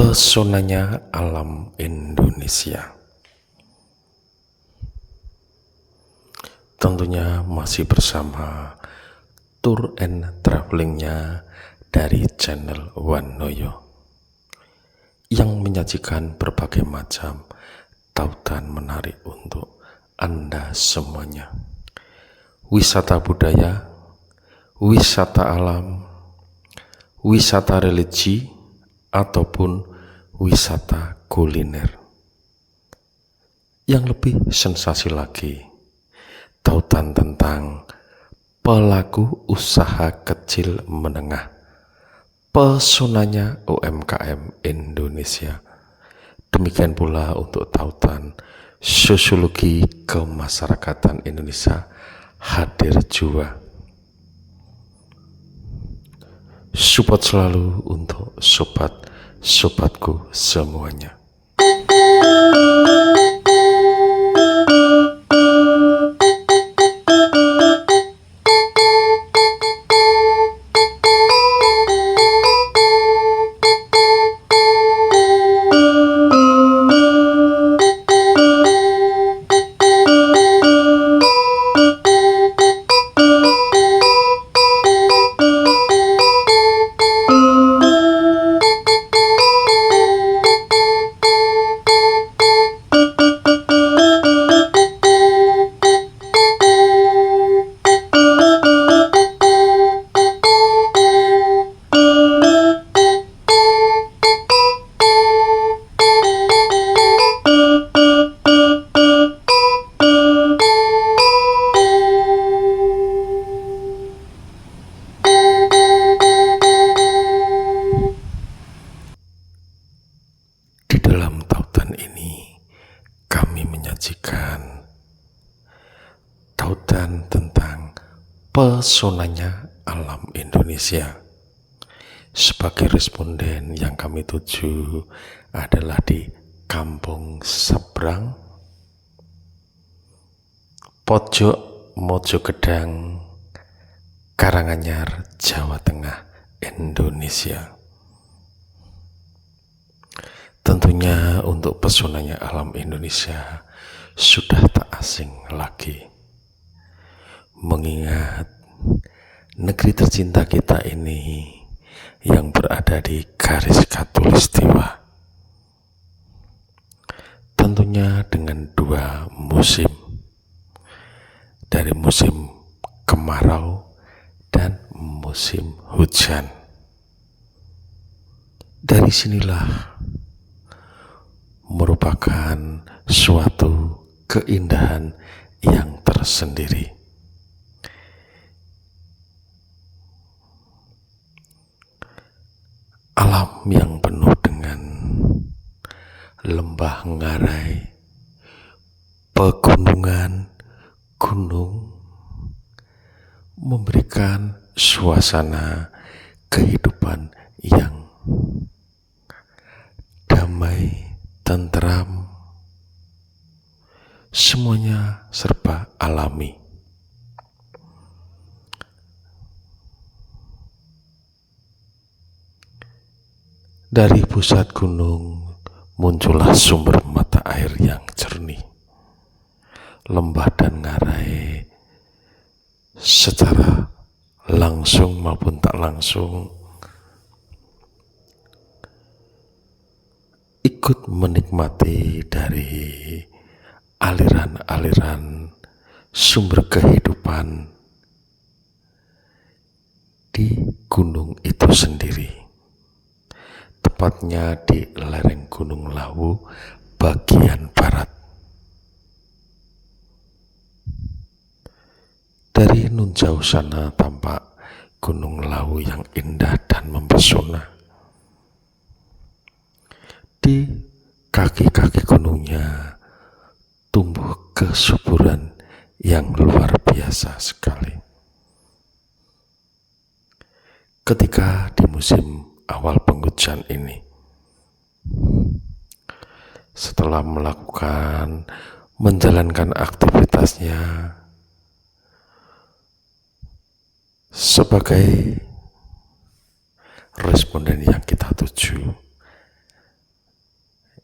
Pesonanya alam Indonesia. Tentunya masih bersama tour and travelingnya dari channel Wanoyo yang menyajikan berbagai macam tautan menarik untuk Anda semuanya. Wisata budaya, wisata alam, wisata religi, ataupun wisata kuliner. Yang lebih sensasi lagi, tautan tentang pelaku usaha kecil menengah, pesonanya UMKM Indonesia. Demikian pula untuk tautan sosiologi kemasyarakatan Indonesia hadir jua. Support selalu untuk sobat-sobatku semuanya. Di dalam tautan ini, kami menyajikan tautan tentang pesonanya alam Indonesia. Sebagai responden yang kami tuju adalah di Kampung Sebrang, Pojok Mojogedang, Karanganyar, Jawa Tengah, Indonesia. Tentunya untuk pesonanya alam Indonesia sudah tak asing lagi, mengingat negeri tercinta kita ini yang berada di garis khatulistiwa. Tentunya dengan dua musim, dari musim kemarau dan musim hujan. Dari sinilah merupakan suatu keindahan yang tersendiri. Alam yang penuh dengan lembah ngarai, pegunungan, gunung, memberikan suasana kehidupan yang damai, tentram, semuanya serba alami. Dari pusat gunung muncullah sumber mata air yang jernih. Lembah dan ngarai secara langsung maupun tak langsung ikut menikmati dari aliran-aliran sumber kehidupan di gunung itu sendiri, tepatnya di lereng Gunung Lawu bagian barat. Dari nun jauh sana tampak Gunung Lawu yang indah dan mempesona. Di kaki-kaki gunungnya tumbuh kesuburan yang luar biasa sekali. Ketika di musim awal penghujan ini, setelah menjalankan aktivitasnya sebagai responden yang kita tuju,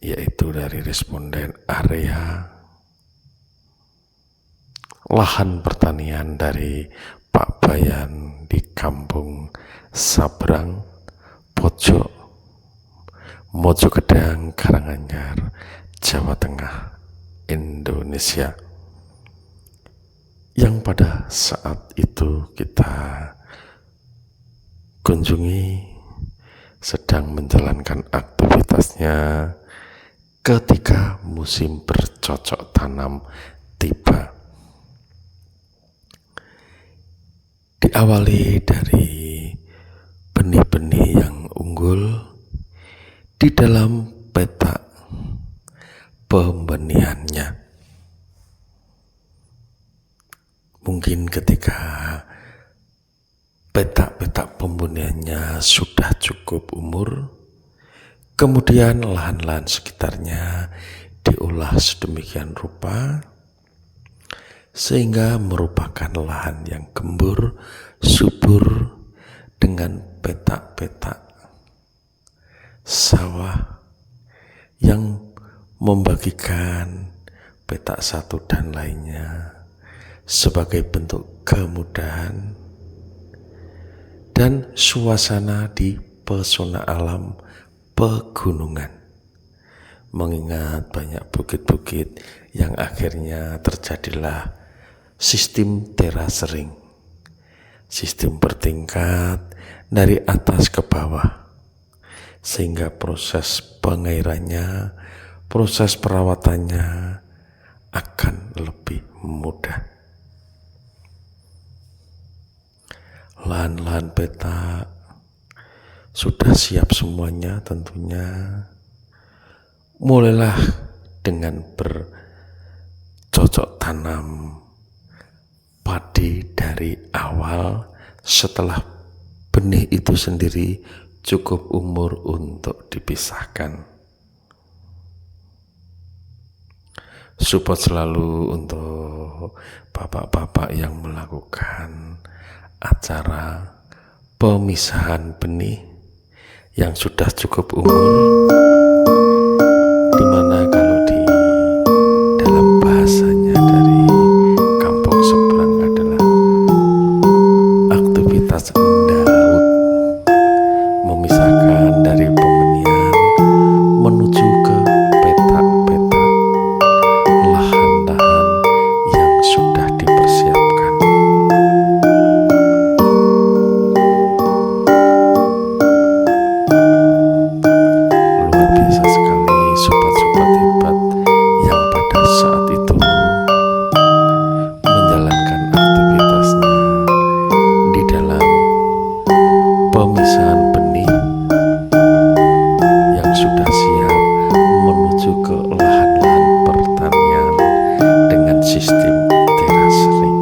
yaitu dari responden area lahan pertanian dari Pak Bayan di Kampung Sabrang, Pojok, Mojokedang, Karanganyar, Jawa Tengah, Indonesia, yang pada saat itu kita kunjungi sedang menjalankan aktivitasnya ketika musim bercocok tanam tiba. Diawali dari benih-benih yang unggul di dalam peta pembenihannya. Mungkin ketika peta-peta pembenihannya sudah cukup umur, kemudian lahan-lahan sekitarnya diolah sedemikian rupa sehingga merupakan lahan yang gembur, subur dengan petak-petak sawah yang membagikan petak satu dan lainnya sebagai bentuk kemudahan dan suasana di pesona alam pegunungan, mengingat banyak bukit-bukit yang akhirnya terjadilah sistem terasering, sistem bertingkat dari atas ke bawah, sehingga proses pengairannya, proses perawatannya akan lebih mudah. Lahan-lahan petak sudah siap semuanya tentunya. Mulailah dengan bercocok tanam padi dari awal setelah benih itu sendiri cukup umur untuk dipisahkan. Support selalu untuk bapak-bapak yang melakukan acara pemisahan benih yang sudah cukup umur, di mana kalau di dalam bahasanya dari Kampung Seberang adalah aktivitas endaut, memisahkan dari pembenihan menuju ke petak-petak lahan-lahan yang sudah dipersiapkan. Luar biasa sekali sobat-sobat hebat yang pada saat itu menjalankan aktivitasnya di dalam pemisahan benih yang sudah siap menuju ke lahan-lahan pertanian dengan sistem terasering.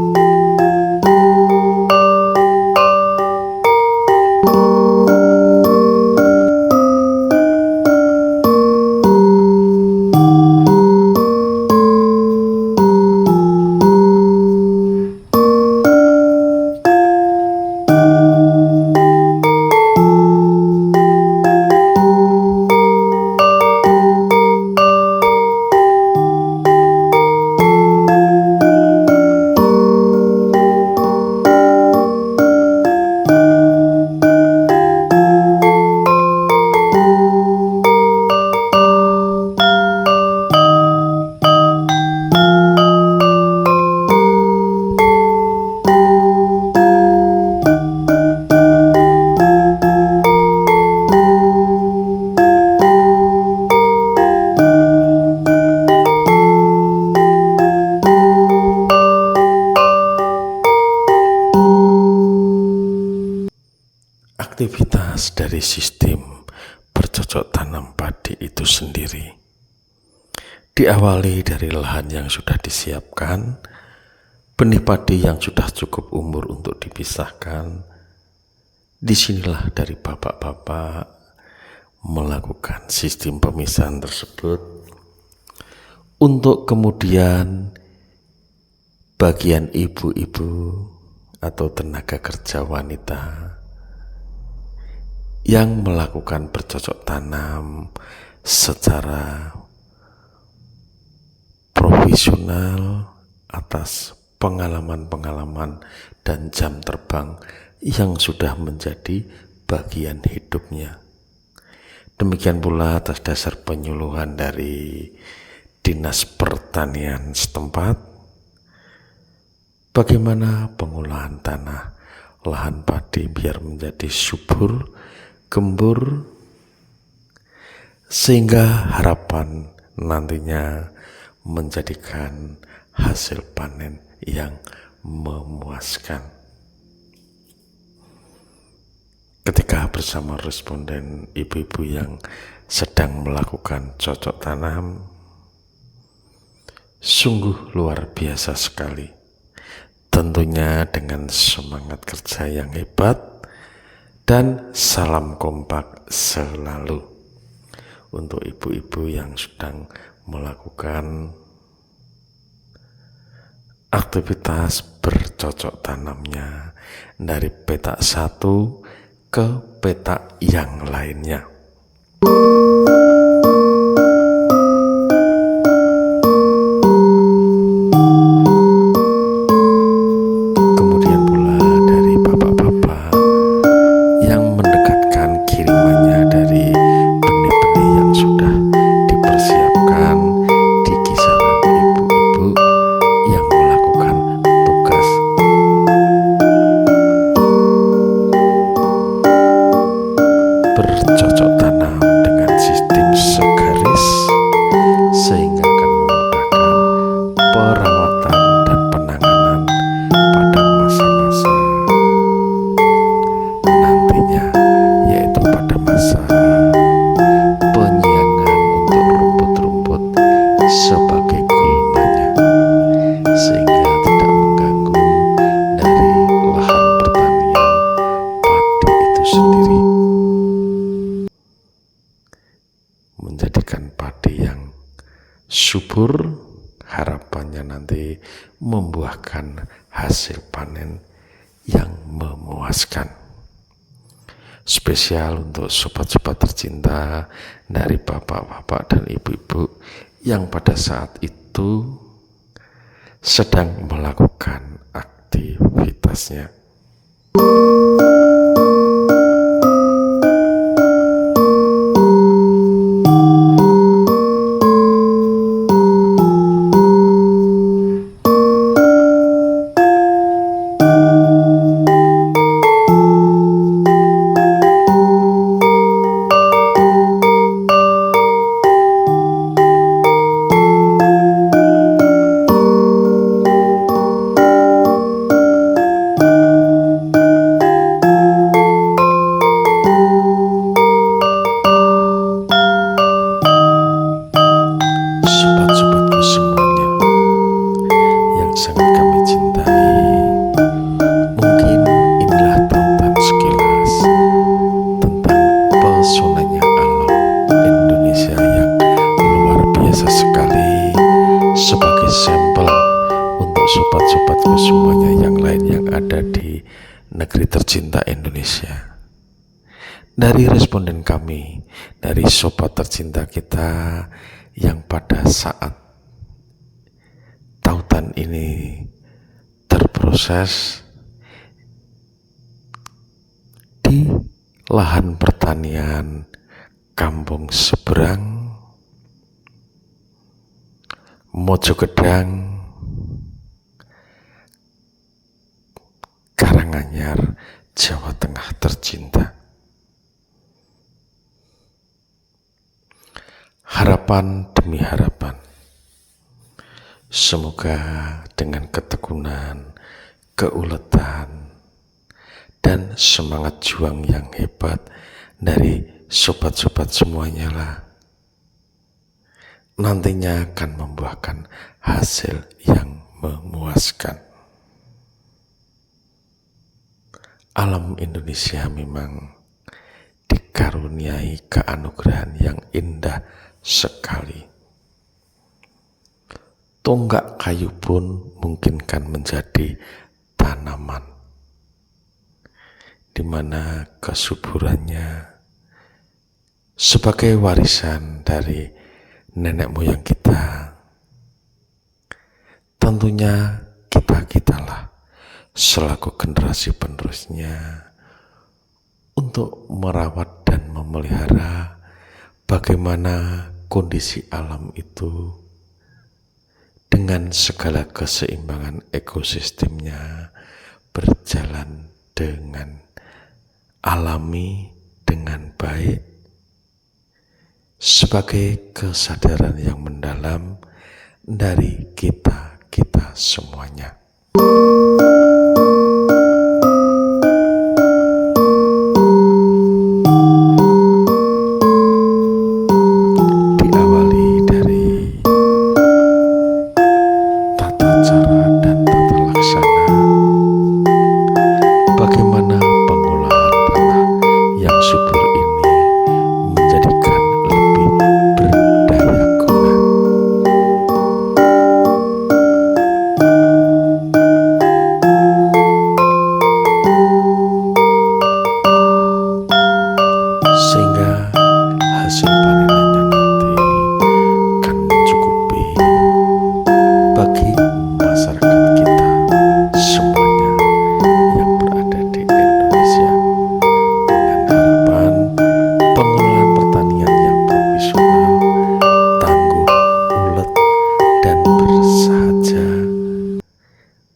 Aktivitas dari sistem bercocok tanam padi itu sendiri diawali dari lahan yang sudah disiapkan, benih padi yang sudah cukup umur untuk dipisahkan. Disinilah dari bapak-bapak melakukan sistem pemisahan tersebut untuk kemudian bagian ibu-ibu atau tenaga kerja wanita yang melakukan bercocok tanam secara profesional atas pengalaman-pengalaman dan jam terbang yang sudah menjadi bagian hidupnya. Demikian pula atas dasar penyuluhan dari Dinas Pertanian setempat, bagaimana pengolahan tanah lahan padi biar menjadi subur, gembur, sehingga harapan nantinya menjadikan hasil panen yang memuaskan. Ketika bersama responden ibu-ibu yang sedang melakukan cocok tanam, sungguh luar biasa sekali. Tentunya dengan semangat kerja yang hebat dan salam kompak selalu untuk ibu-ibu yang sedang melakukan aktivitas bercocok tanamnya dari petak satu ke petak yang lainnya. Kemudian pula dari bapak-bapak yang mendekatkan kirimannya dari benih-benih yang sudah dipersiapkan di kisaran ibu-ibu yang melakukan tugas bercocok tanam dengan sistem segaris, sehingga akan memudahkan perawatan dan penanganan pada masa-masa nantinya, yaitu pada masa penyiangan untuk rumput-rumput sebagai gulmanya, sehingga tidak mengganggu dari lahan pertanian padi itu sendiri, menjadikan padi yang subur. Harapannya nanti membuahkan hasil panen yang memuaskan. Spesial untuk sobat-sobat tercinta dari bapak-bapak dan ibu-ibu yang pada saat itu sedang melakukan aktivitasnya. Sobat-sobatku semuanya yang sangat kami cintai, mungkin inilah tautan sekilas tentang pesonanya alam Indonesia yang luar biasa sekali, sebagai sampel untuk sobat-sobatku semuanya yang lain yang ada di negeri tercinta Indonesia. Dari responden kami, dari sobat tercinta kita yang pada saat tautan ini terproses di lahan pertanian Kampung Seberang, Mojogedang, Karanganyar, Jawa Tengah tercinta. Harapan demi harapan, semoga dengan ketekunan, keuletan, dan semangat juang yang hebat dari sobat-sobat semuanya lah, nantinya akan membuahkan hasil yang memuaskan. Alam Indonesia memang dikaruniai keanugerahan yang indah sekali. Tonggak kayu pun mungkinkan menjadi tanaman, di mana kesuburannya sebagai warisan dari nenek moyang kita. Tentunya kita-kitalah selaku generasi penerusnya untuk merawat dan memelihara bagaimana kondisi alam itu dengan segala keseimbangan ekosistemnya berjalan dengan alami, dengan baik, sebagai kesadaran yang mendalam dari kita semuanya. Diawali dari tata cara dan tata laksana, bagaimana pengolahan tanah yang subur ini menjadikan lebih berdaya guna. Sehingga hasil panenannya nanti akan mencukupi bagi masyarakat kita semuanya yang berada di Indonesia, dengan harapan pengelolaan pertanian yang profesional, tangguh, ulet, dan bersahaja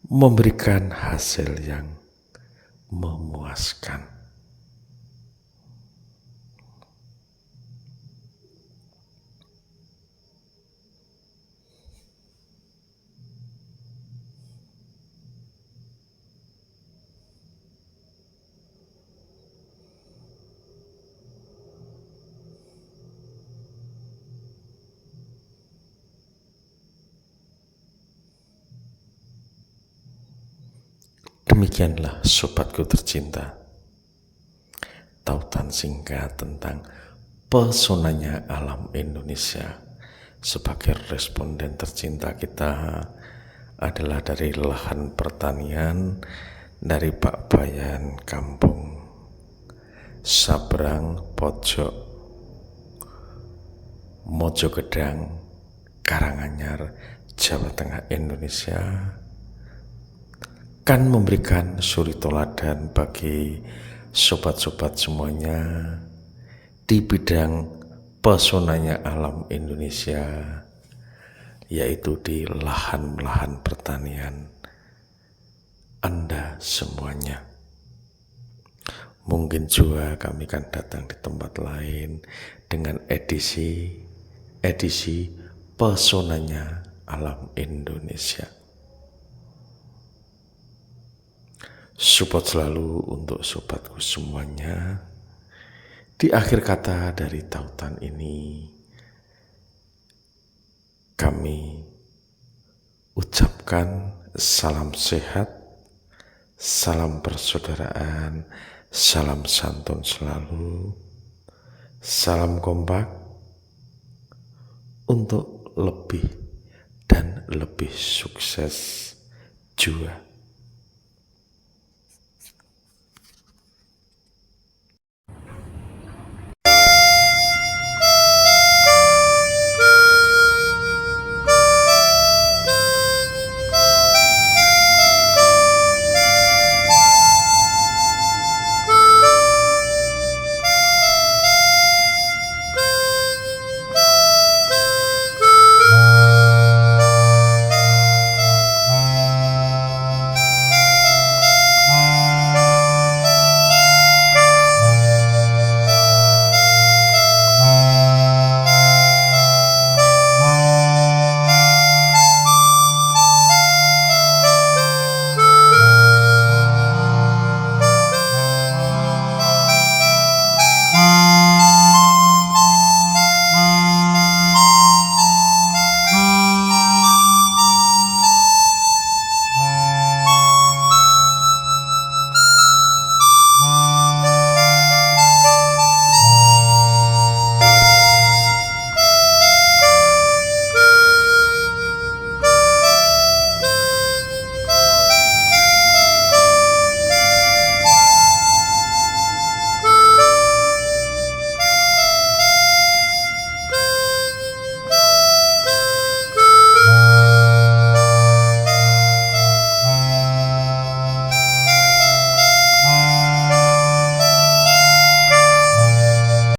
memberikan hasil yang memuaskan. Demikianlah sobatku tercinta, tautan singkat tentang pesonanya alam Indonesia. Sebagai responden tercinta kita adalah dari lahan pertanian, dari Pak Bayan Kampung Sabrang Pojok Mojogedang, Karanganyar, Jawa Tengah, Indonesia, kan memberikan suri toladan bagi sobat-sobat semuanya di bidang pesonanya alam Indonesia, yaitu di lahan-lahan pertanian Anda semuanya. Mungkin juga kami akan datang di tempat lain dengan edisi pesonanya alam Indonesia. Support selalu untuk sobatku semuanya. Di akhir kata dari tautan ini, kami ucapkan salam sehat, salam persaudaraan, salam santun selalu, salam kompak untuk lebih dan lebih sukses jua.